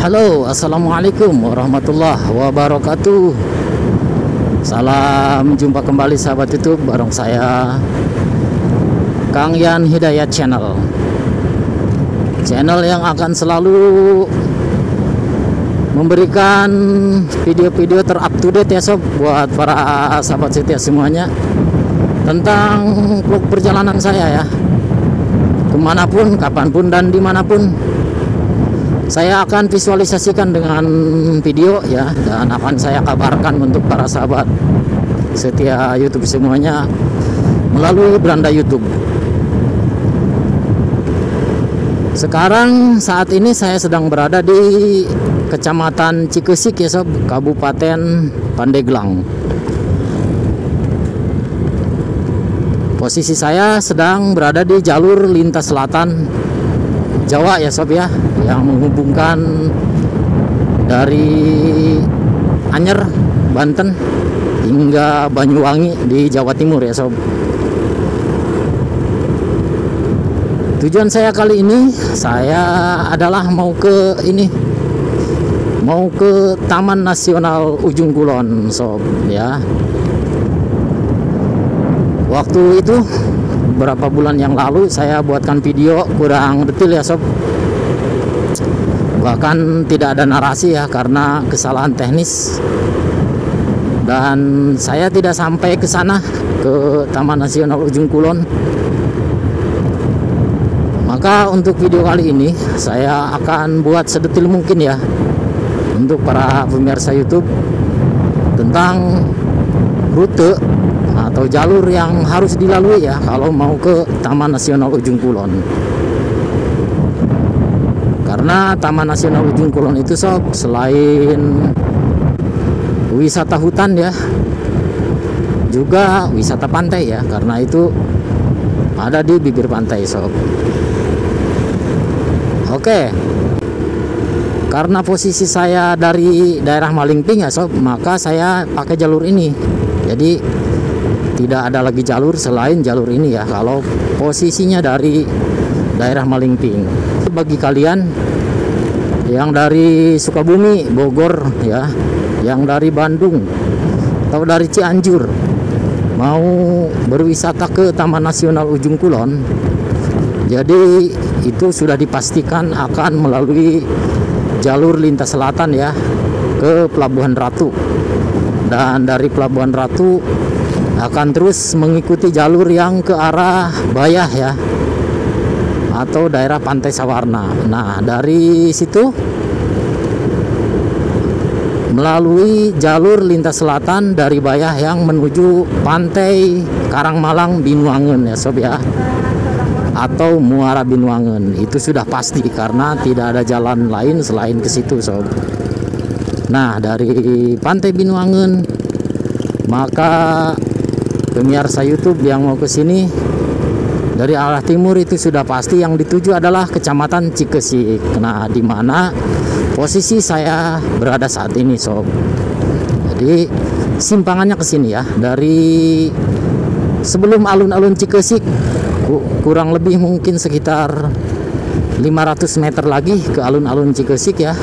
Halo, assalamualaikum warahmatullahi wabarakatuh. Salam jumpa kembali sahabat YouTube bareng saya Kang Yan Hidayat Channel. Channel yang akan selalu memberikan video-video terup to date ya sob, buat para sahabat setia semuanya, tentang vlog perjalanan saya ya, kemanapun, kapanpun, dan dimanapun. Saya akan visualisasikan dengan video ya, dan akan saya kabarkan untuk para sahabat setia YouTube semuanya melalui beranda YouTube. Sekarang saat ini saya sedang berada di Kecamatan Cikesik ya sob, Kabupaten Pandeglang. Posisi saya sedang berada di jalur lintas selatan Jawa ya sob ya, yang menghubungkan dari Anyer, Banten hingga Banyuwangi di Jawa Timur ya sob. Tujuan saya kali ini, saya adalah mau ke Taman Nasional Ujung Kulon sob ya. Waktu itu beberapa bulan yang lalu saya buatkan video kurang detail ya sob, bahkan tidak ada narasi ya karena kesalahan teknis, dan saya tidak sampai ke sana, ke Taman Nasional Ujung Kulon. Maka untuk video kali ini saya akan buat sedetil mungkin ya untuk para pemirsa YouTube tentang rute atau jalur yang harus dilalui ya kalau mau ke Taman Nasional Ujung Kulon. Karena Taman Nasional Ujung Kulon itu sob, selain wisata hutan ya, juga wisata pantai ya, karena itu ada di bibir pantai sob. Oke, karena posisi saya dari daerah Malingping ya sob, maka saya pakai jalur ini. Jadi tidak ada lagi jalur selain jalur ini ya kalau posisinya dari daerah Malingping. Bagi kalian yang dari Sukabumi, Bogor ya, yang dari Bandung atau dari Cianjur mau berwisata ke Taman Nasional Ujung Kulon, jadi itu sudah dipastikan akan melalui jalur lintas selatan ya ke Pelabuhan Ratu, dan dari Pelabuhan Ratu akan terus mengikuti jalur yang ke arah Bayah ya, atau daerah Pantai Sawarna. Nah dari situ melalui jalur lintas selatan dari Bayah yang menuju Pantai Karangmalang Binuangen ya sob ya, atau Muara Binuangen. Itu sudah pasti karena tidak ada jalan lain selain ke situ sob. Nah dari Pantai Binuangen, maka pemirsa YouTube yang mau ke sini dari arah timur itu sudah pasti yang dituju adalah Kecamatan Cikesik. Nah, di mana posisi saya berada saat ini sob. Jadi simpangannya ke sini ya, dari sebelum alun-alun Cikesik kurang lebih mungkin sekitar 500 meter lagi ke alun-alun Cikesik ya,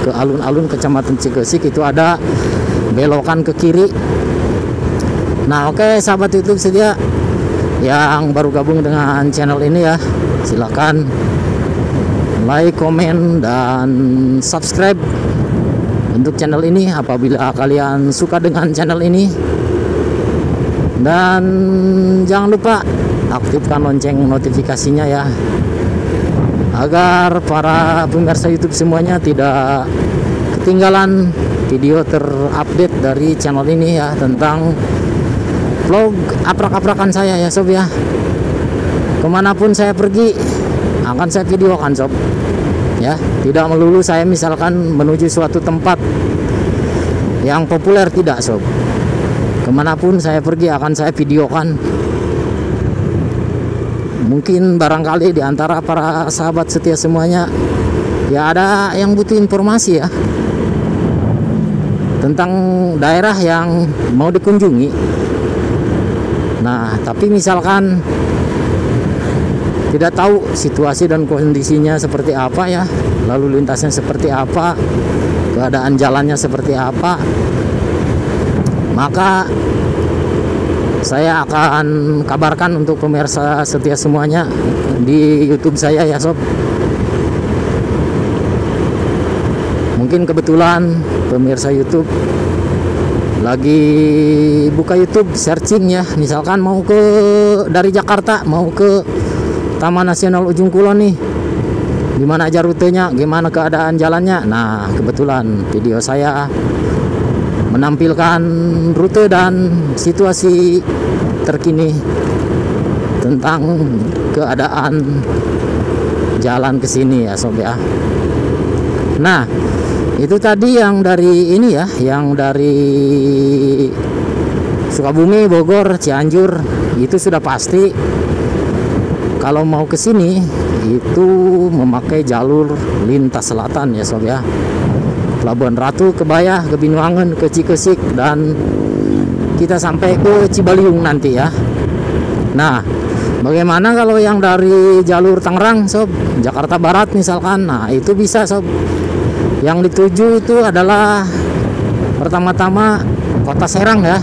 ke alun-alun Kecamatan Cikesik itu ada belokan ke kiri. Nah oke sahabat YouTube setia yang baru gabung dengan channel ini ya, silakan like, komen, dan subscribe untuk channel ini apabila kalian suka dengan channel ini. Dan jangan lupa aktifkan lonceng notifikasinya ya, agar para pemirsa YouTube semuanya tidak ketinggalan video terupdate dari channel ini ya, tentang vlog aprak-aprakan saya ya sob ya. Kemanapun saya pergi akan saya videokan sob ya, tidak melulu saya misalkan menuju suatu tempat yang populer, tidak sob. Kemanapun saya pergi akan saya videokan. Mungkin barangkali di antara para sahabat setia semuanya ya ada yang butuh informasi ya tentang daerah yang mau dikunjungi. Nah tapi misalkan tidak tahu situasi dan kondisinya seperti apa ya, lalu lintasnya seperti apa, keadaan jalannya seperti apa, maka saya akan kabarkan untuk pemirsa setia semuanya di YouTube saya ya sob. Mungkin kebetulan pemirsa YouTube lagi buka YouTube searching ya, misalkan mau ke dari Jakarta mau ke Taman Nasional Ujung Kulon nih, gimana aja rutenya, gimana keadaan jalannya. Nah kebetulan video saya menampilkan rute dan situasi terkini tentang keadaan jalan ke sini ya sob ya. Nah itu tadi yang dari ini ya, yang dari Sukabumi, Bogor, Cianjur, itu sudah pasti kalau mau ke sini itu memakai jalur lintas selatan ya sob ya. Pelabuhan Ratu, ke Bayah, ke Binuangen, ke Cikesik, dan kita sampai ke Cibaliung nanti ya. Nah, bagaimana kalau yang dari jalur Tangerang sob, Jakarta Barat misalkan? Nah, itu bisa sob. Yang dituju itu adalah pertama-tama Kota Serang ya.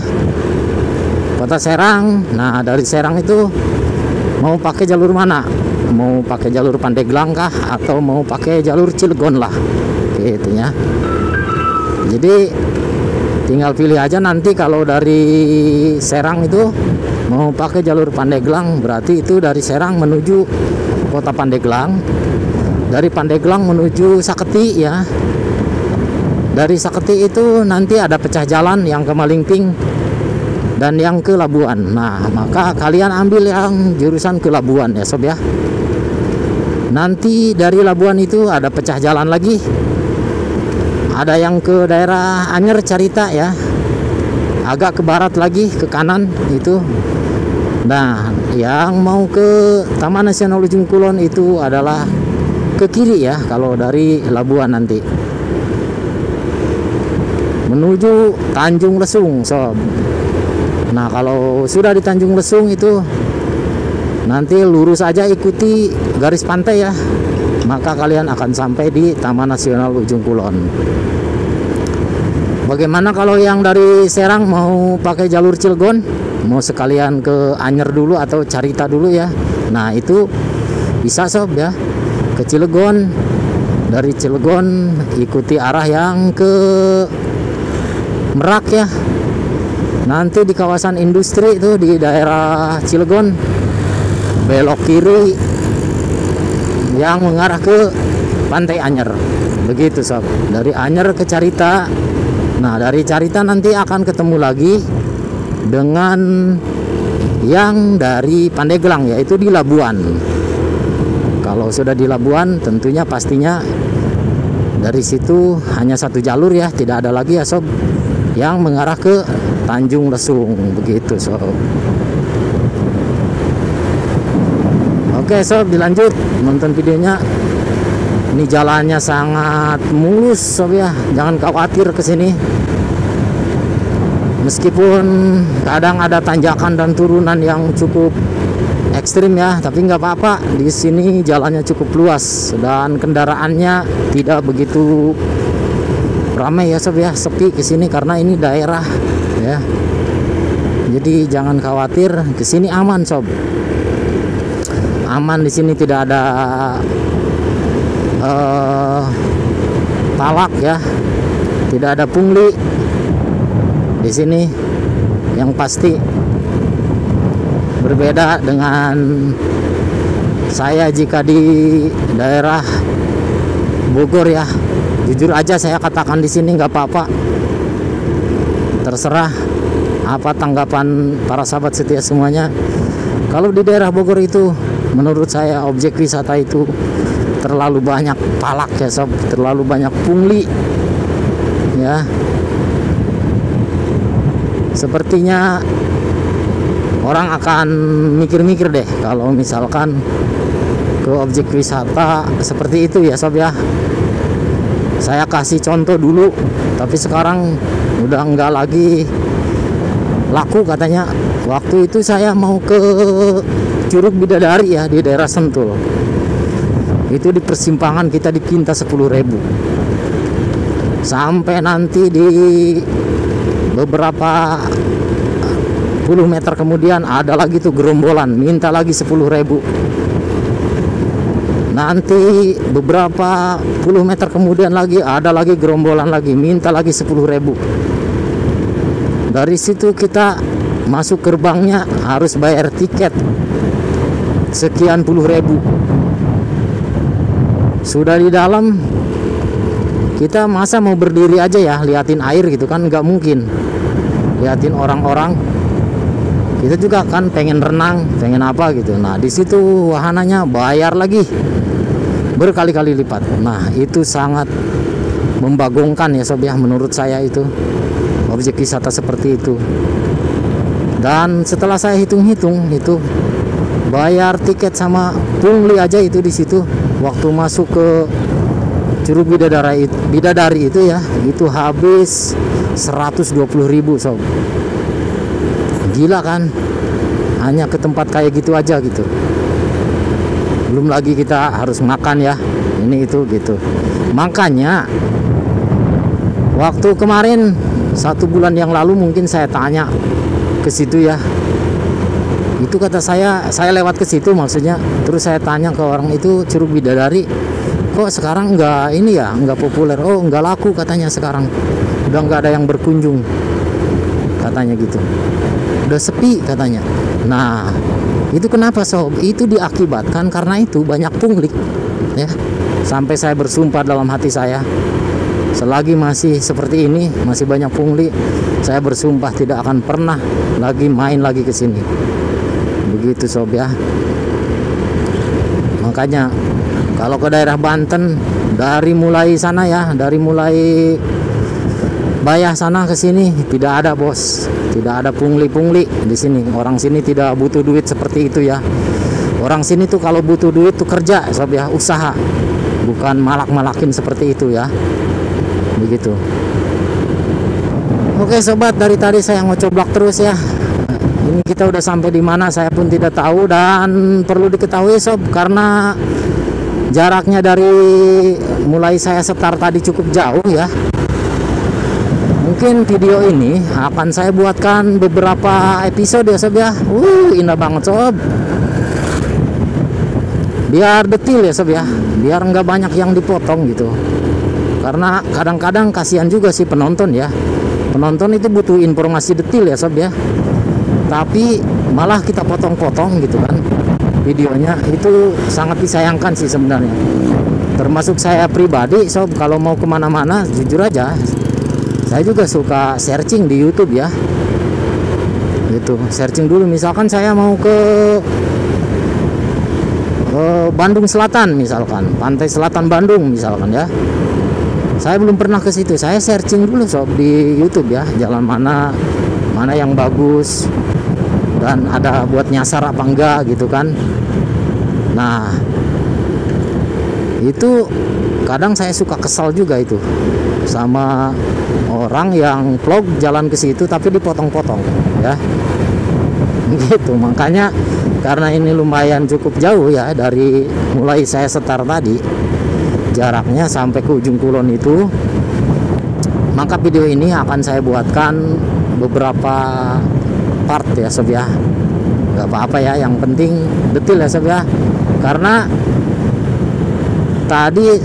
Kota Serang. Nah, dari Serang itu mau pakai jalur mana? Mau pakai jalur Pandeglang kah? Atau mau pakai jalur Cilegon lah? Gitu ya. Jadi tinggal pilih aja nanti. Kalau dari Serang itu mau pakai jalur Pandeglang, berarti itu dari Serang menuju Kota Pandeglang, dari Pandeglang menuju Saketi ya. Dari Saketi itu nanti ada pecah jalan yang ke Malingping dan yang ke Labuan. Nah maka kalian ambil yang jurusan ke Labuan ya sob ya. Nanti dari Labuan itu ada pecah jalan lagi, ada yang ke daerah Anyer Carita ya, agak ke barat lagi ke kanan itu. Nah yang mau ke Taman Nasional Ujung Kulon itu adalah ke kiri ya, kalau dari Labuan nanti menuju Tanjung Lesung sob. Nah kalau sudah di Tanjung Lesung itu nanti lurus aja, ikuti garis pantai ya, maka kalian akan sampai di Taman Nasional Ujung Kulon. Bagaimana kalau yang dari Serang mau pakai jalur Cilegon, mau sekalian ke Anyer dulu atau Carita dulu ya? Nah itu bisa sob ya, ke Cilegon. Dari Cilegon ikuti arah yang ke Merak ya. Nanti di kawasan industri itu di daerah Cilegon belok kiri yang mengarah ke Pantai Anyer. Begitu sob. Dari Anyer ke Carita. Nah dari Carita nanti akan ketemu lagi dengan yang dari Pandeglang, yaitu di Labuan. Kalau sudah di Labuan tentunya pastinya dari situ hanya satu jalur ya, tidak ada lagi ya sob yang mengarah ke Tanjung Lesung. Begitu sob. Oke sob, dilanjut nonton videonya. Ini jalannya sangat mulus sob ya, jangan khawatir ke sini. Meskipun kadang ada tanjakan dan turunan yang cukup ekstrim ya, tapi nggak apa-apa. Di sini jalannya cukup luas dan kendaraannya tidak begitu ramai ya sob ya, sepi ke sini karena ini daerah ya. Jadi jangan khawatir, ke sini aman sob. Aman, di sini tidak ada talak ya, tidak ada pungli di sini. Yang pasti berbeda dengan saya jika di daerah Bogor ya. Jujur aja saya katakan di sini nggak apa-apa. Terserah apa tanggapan para sahabat setia semuanya. Kalau di daerah Bogor itu menurut saya objek wisata itu terlalu banyak palak ya sob, terlalu banyak pungli ya. Sepertinya orang akan mikir-mikir deh kalau misalkan ke objek wisata seperti itu ya sob ya. Saya kasih contoh dulu, tapi sekarang udah enggak lagi laku katanya Waktu itu saya mau ke Curug Bidadari ya, di daerah Sentul. Itu di persimpangan kita dipinta 10.000. Sampai nanti di beberapa puluh meter kemudian ada lagi tuh gerombolan minta lagi 10.000. Nanti beberapa puluh meter kemudian lagi ada lagi gerombolan lagi minta lagi 10.000. Dari situ kita masuk gerbangnya harus bayar tiket sekian puluh ribu. Sudah di dalam, kita masa mau berdiri aja ya liatin air gitu kan, nggak mungkin. Liatin orang-orang, kita juga kan pengen renang, pengen apa gitu. Nah di situ wahananya bayar lagi berkali-kali lipat. Nah itu sangat membagongkan ya sob ya, menurut saya itu objek wisata seperti itu. Dan setelah saya hitung-hitung itu bayar tiket sama pungli aja itu di situ, waktu masuk ke Curug Bidadari itu ya, itu habis 120.000 sob. Gila kan, hanya ke tempat kayak gitu aja gitu. Belum lagi kita harus makan ya, ini itu gitu. Makanya waktu kemarin 1 bulan yang lalu mungkin saya tanya ke situ ya, itu kata saya lewat ke situ maksudnya, terus saya tanya ke orang itu, Curug Bidadari kok sekarang nggak ini ya, nggak populer. Oh nggak laku katanya sekarang, udah nggak ada yang berkunjung katanya gitu, udah sepi katanya. Nah itu kenapa sob? Itu diakibatkan karena itu banyak pungli ya. Sampai saya bersumpah dalam hati saya, selagi masih seperti ini, masih banyak pungli, saya bersumpah tidak akan pernah lagi main lagi ke sini. Begitu sob ya. Makanya kalau ke daerah Banten, dari mulai sana ya, dari mulai Bayah sana ke sini tidak ada bos, tidak ada pungli-pungli di sini. Orang sini tidak butuh duit seperti itu ya. Orang sini tuh kalau butuh duit tuh kerja sob ya, usaha, bukan malak-malakin seperti itu ya. Begitu. Oke sobat, dari tadi saya ngocoblak terus ya. Ini kita udah sampai di mana saya pun tidak tahu, dan perlu diketahui sob, karena jaraknya dari mulai saya setar tadi cukup jauh ya. Mungkin video ini akan saya buatkan beberapa episode ya sob ya. Indah banget sob. Biar detil ya sob ya, biar nggak banyak yang dipotong gitu. Karena kadang-kadang kasihan juga sih penonton ya. Penonton itu butuh informasi detil ya sob ya. Tapi malah kita potong-potong gitu kan videonya, itu sangat disayangkan sih sebenarnya. Termasuk saya pribadi sob, kalau mau kemana-mana jujur aja, saya juga suka searching di YouTube ya. Gitu, searching dulu. Misalkan saya mau ke Bandung Selatan misalkan, Pantai Selatan Bandung misalkan ya. Saya belum pernah ke situ, saya searching dulu sob di YouTube ya, jalan mana yang bagus dan ada buat nyasar apa enggak gitu kan. Nah itu kadang saya suka kesal juga itu sama orang yang vlog jalan ke situ tapi dipotong-potong ya gitu. Makanya karena ini lumayan cukup jauh ya, dari mulai saya setar tadi jaraknya sampai ke ujung kulon itu, maka video ini akan saya buatkan beberapa part ya sob ya. Gak apa-apa ya, yang penting detil ya sob ya. Karena tadi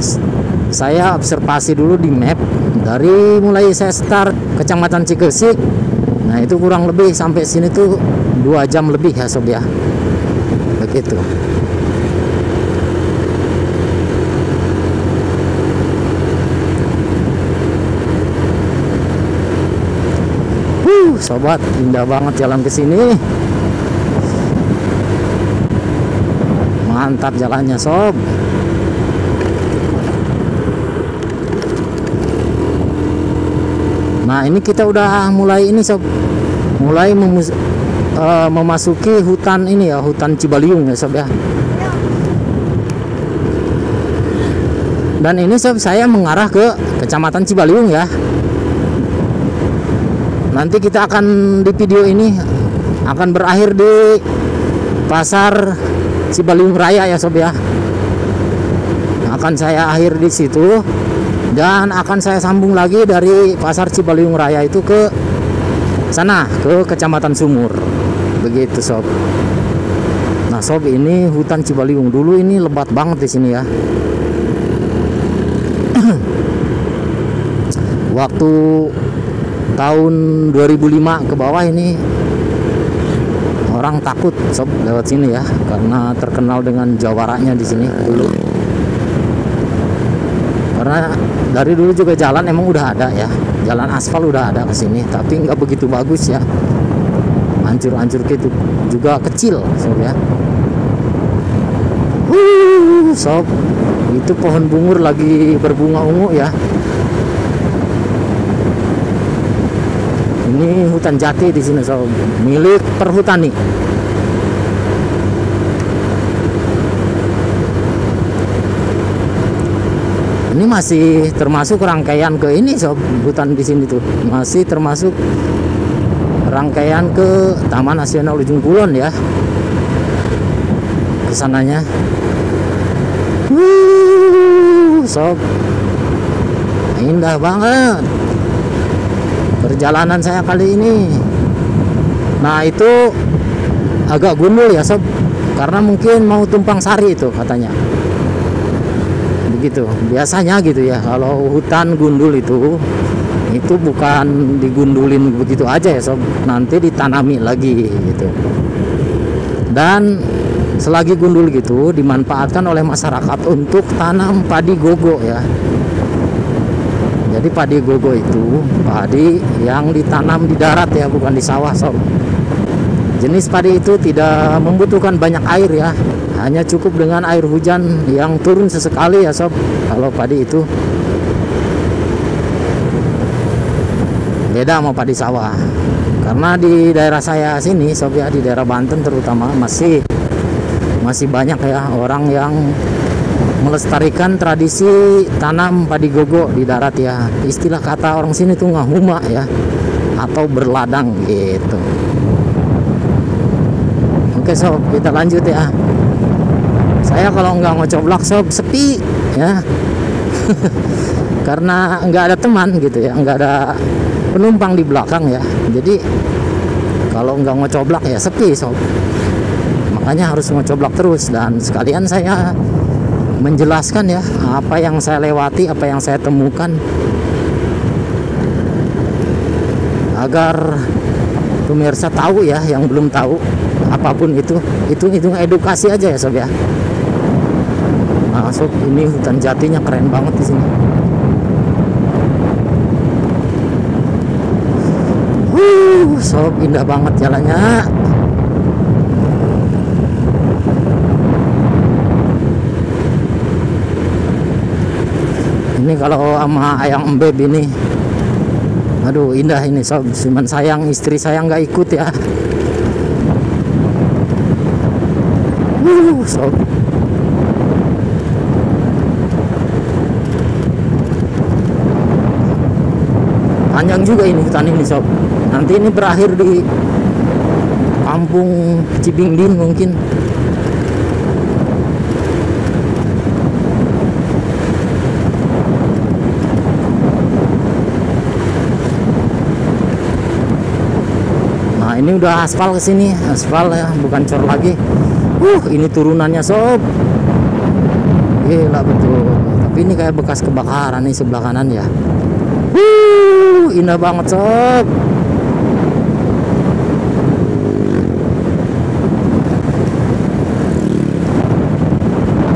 saya observasi dulu di map, dari mulai saya start Kecamatan Cikesik, nah itu kurang lebih sampai sini tuh 2 jam lebih ya sob ya. Begitu. Sobat, indah banget jalan ke sini. Mantap jalannya sob. Nah ini kita udah mulai ini sob, mulai memasuki hutan ini ya, hutan Cibaliung ya sob ya. Dan ini sob saya mengarah ke Kecamatan Cibaliung ya. Nanti kita akan di video ini akan berakhir di pasar Cibaliung Raya ya sob ya. Akan saya akhir di situ dan akan saya sambung lagi dari pasar Cibaliung Raya itu ke sana, ke Kecamatan Sumur. Begitu sob. Nah sob, ini hutan Cibaliung. Dulu ini lebat banget di sini ya. Waktu tahun 2005 ke bawah ini orang takut sob lewat sini ya, karena terkenal dengan jawarannya di sini dulu. Karena dari dulu juga jalan emang udah ada ya, jalan aspal udah ada ke sini, tapi nggak begitu bagus ya, hancur-hancur gitu, juga kecil sob ya. Sob, itu pohon bungur lagi berbunga ungu ya. Ini hutan jati di sini sob, milik perhutani. Ini masih termasuk rangkaian ke ini sob, hutan di sini tuh masih termasuk rangkaian ke Taman Nasional Ujung Kulon ya, kesananya. Sob, indah banget perjalanan saya kali ini. Nah itu agak gundul ya sob, karena mungkin mau tumpang sari itu katanya. Begitu biasanya gitu ya, kalau hutan gundul itu bukan digundulin begitu aja ya sob, nanti ditanami lagi gitu. Dan selagi gundul gitu dimanfaatkan oleh masyarakat untuk tanam padi gogo ya. Jadi padi gogo itu padi yang ditanam di darat ya, bukan di sawah sob. Jenis padi itu tidak membutuhkan banyak air ya, hanya cukup dengan air hujan yang turun sesekali ya sob. Kalau padi itu beda sama padi sawah. Karena di daerah saya sini sob ya, di daerah Banten terutama masih banyak ya orang yang melestarikan tradisi tanam padi gogo di darat ya. Istilah kata orang sini tuh ngahuma ya, atau berladang gitu. Oke sob, kita lanjut ya. Saya kalau nggak ngocoblak sob sepi ya. Karena nggak ada teman gitu ya, nggak ada penumpang di belakang ya. Jadi kalau nggak ngocoblak ya sepi sob. Makanya harus ngocoblak terus, dan sekalian saya menjelaskan ya apa yang saya lewati, apa yang saya temukan, agar pemirsa tahu ya yang belum tahu. Apapun itu edukasi aja ya sob ya. Nah sob, ini hutan jatinya keren banget di sini. Sob, indah banget jalannya. Ini kalau sama ayang embeb ini, aduh indah ini sob. Cuman sayang istri saya nggak ikut ya. Sob, panjang juga ini hutan ini sob. Nanti ini berakhir di kampung Cibingdin mungkin. Nah ini udah aspal ke sini, aspal ya, bukan cor lagi. Ini turunannya sob, gila betul. Tapi ini kayak bekas kebakaran nih sebelah kanan ya. Indah banget sob.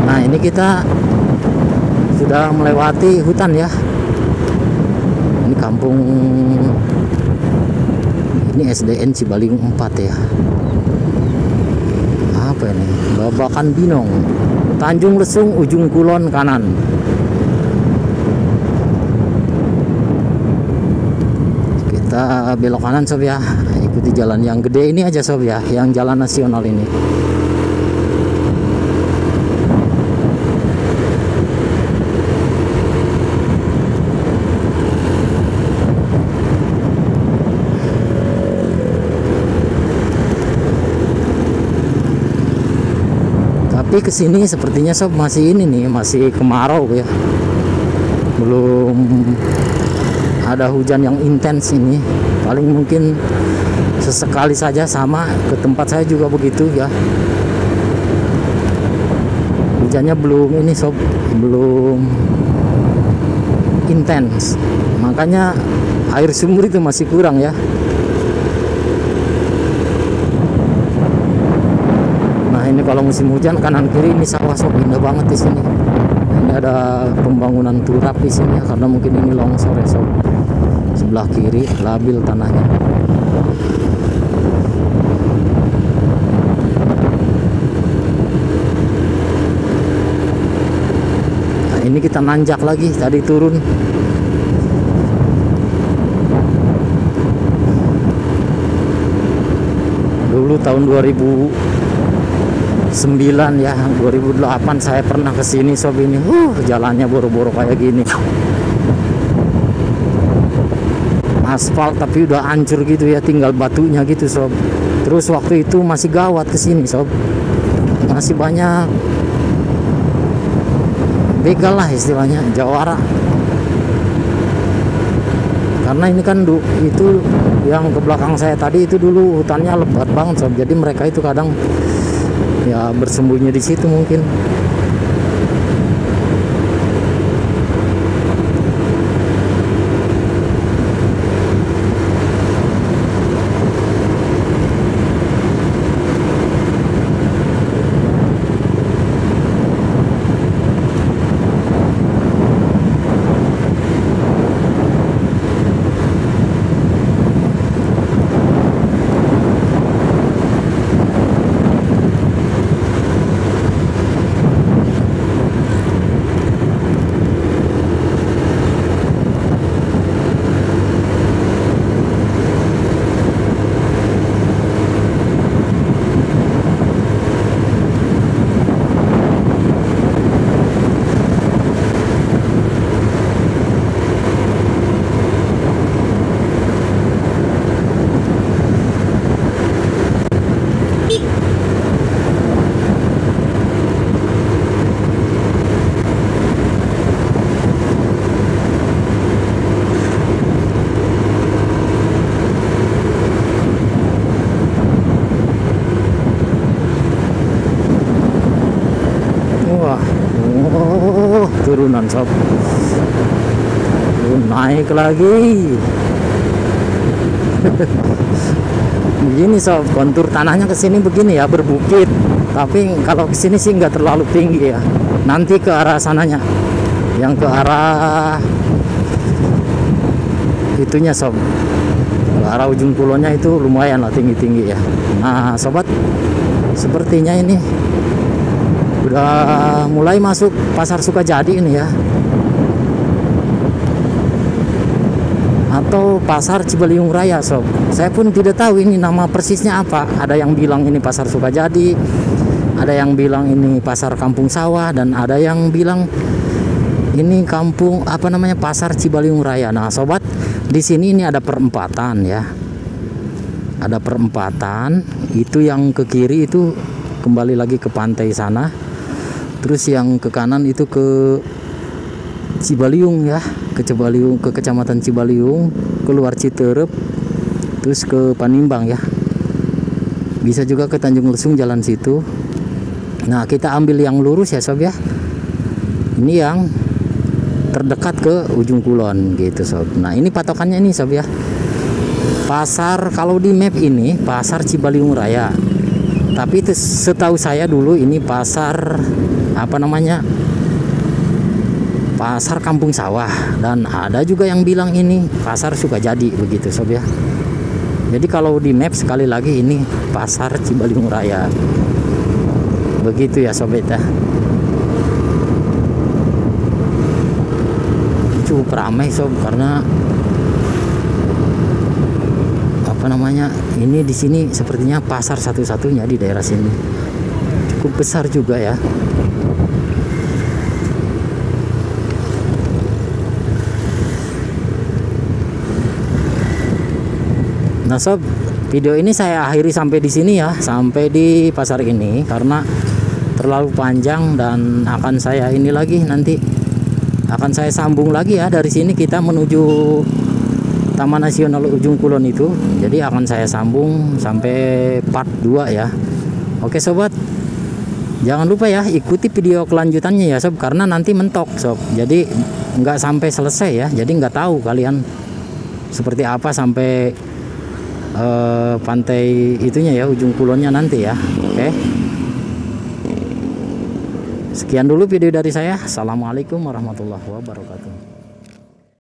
Nah ini kita sudah melewati hutan ya. Ini kampung, ini SDN Cibaliung 4 ya. Apa ini? Babakan Binong, Tanjung Lesung, Ujung Kulon kanan. Kita belok kanan sob ya, ikuti jalan yang gede ini aja sob ya, yang jalan nasional ini. Tapi kesini sepertinya sob masih ini nih, masih kemarau ya, belum ada hujan yang intens ini. Paling mungkin sesekali saja, sama ke tempat saya juga begitu ya. Hujannya belum ini sob, belum intens, makanya air sumur itu masih kurang ya. Nah ini kalau musim hujan kanan kiri ini sawah sob, indah banget di sini. Ini ada pembangunan turap di sini ya, karena mungkin ini longsor ya sob. Sebelah kiri labil tanahnya. Nah, ini kita nanjak lagi, tadi turun. Dulu tahun 2009 ya, 2008 saya pernah kesini sob ini. Jalannya boro-boro kayak gini. Aspal tapi udah hancur gitu ya, tinggal batunya gitu sob. Terus waktu itu masih gawat kesini sob, masih banyak begal lah istilahnya, jawara. Karena ini kan itu yang ke belakang saya tadi itu dulu hutannya lebat banget sob, jadi mereka itu kadang ya bersembunyi di situ mungkin. Turunan sob, naik lagi. Begini sob, kontur tanahnya ke sini begini ya, berbukit. Tapi kalau ke sini sih nggak terlalu tinggi ya. Nanti ke arah sananya, yang ke arah itunya sob, ke arah ujung pulaunya itu lumayan lah tinggi-tinggi ya. Nah sobat, sepertinya ini udah mulai masuk pasar Sukajadi ini ya, atau pasar Cibaliung Raya sob. Saya pun tidak tahu ini nama persisnya apa. Ada yang bilang ini pasar Sukajadi, ada yang bilang ini pasar Kampung Sawah, dan ada yang bilang ini kampung apa namanya, pasar Cibaliung Raya. Nah sobat, di sini ini ada perempatan ya, ada perempatan. Itu yang ke kiri itu kembali lagi ke pantai sana. Terus yang ke kanan itu ke Cibaliung ya, ke Cibaliung, ke kecamatan Cibaliung, keluar Citerep, terus ke Panimbang ya. Bisa juga ke Tanjung Lesung jalan situ. Nah kita ambil yang lurus ya sob ya. Ini yang terdekat ke ujung kulon gitu sob. Nah ini patokannya ini sob ya. Pasar kalau di map ini pasar Cibaliung Raya. Tapi itu setahu saya dulu ini pasar apa namanya, pasar Kampung Sawah, dan ada juga yang bilang ini pasar Sukajadi begitu sob ya. Jadi kalau di map sekali lagi ini pasar Cibaliung Raya begitu ya sobat ya. Cukup ramai sob, karena apa namanya, ini di sini sepertinya pasar satu-satunya di daerah sini, cukup besar juga ya. Nah sob, video ini saya akhiri sampai di sini ya, sampai di pasar ini, karena terlalu panjang dan akan saya ini lagi nanti akan saya sambung lagi ya. Dari sini kita menuju Taman Nasional Ujung Kulon itu, jadi akan saya sambung sampai part 2 ya. Oke sobat, jangan lupa ya ikuti video kelanjutannya ya sob, karena nanti mentok sob, jadi nggak sampai selesai ya, jadi nggak tahu kalian seperti apa sampai pantai itunya ya, Ujung Kulonnya nanti ya. Oke, sekian dulu video dari saya. Assalamualaikum warahmatullahi wabarakatuh.